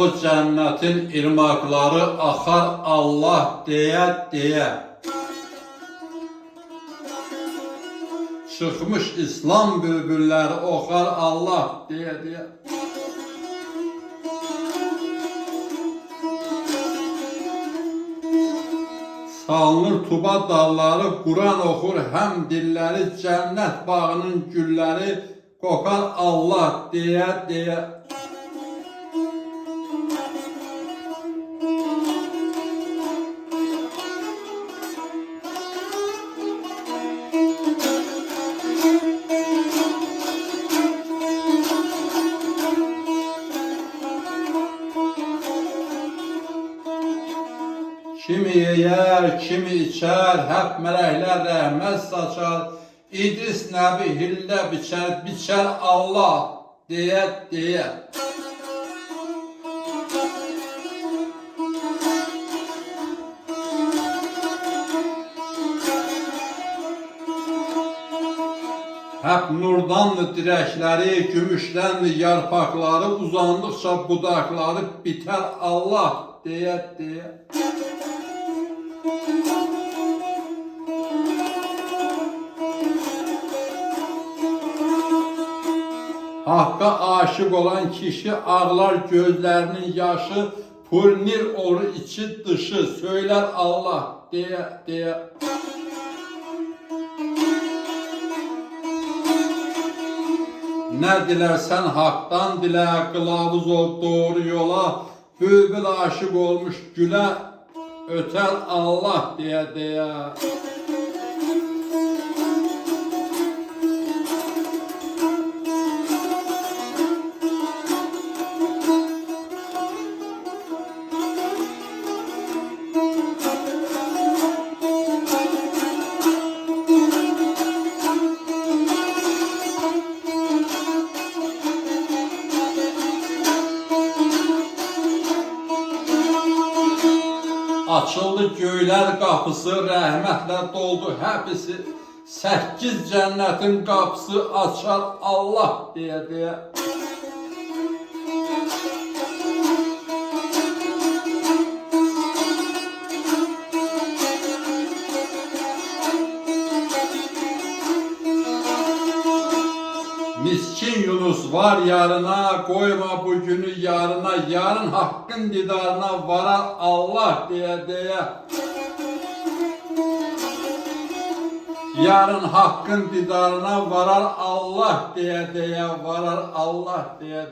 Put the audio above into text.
o cennetin irmakları akar Allah diye. Çıkmış İslam bülbülleri okar Allah diye. Salınır tuba dalları, Kur'an okur hem dilleri, cennet bağının gülleri kokar Allah diye. Kimi yer, kimi içer, hep melekler rahmet saçar. İdris Nebi hille biçer Allah diye. Hep nurdanlı direkleri, gümüşlenli yarpakları, uzandıkça budakları biter Allah diye. Hakka aşık olan kişi ağlar gözlerinin yaşı, purnir oru içi dışı söyler Allah diye. Ne dilersen haktan dile, kılavuz ol doğru yola, bülbül aşık olmuş güle, öter Allah diye. Açıldı göyler kapısı, rahmetle doldu hepsi. 8 cennetin kapısı açar Allah diye. Miskin Yunus var yarına, koyma bugünü yarına, yarın hakkın didarına varar Allah diye. Yarın hakkın didarına varar Allah diye, varar Allah diye.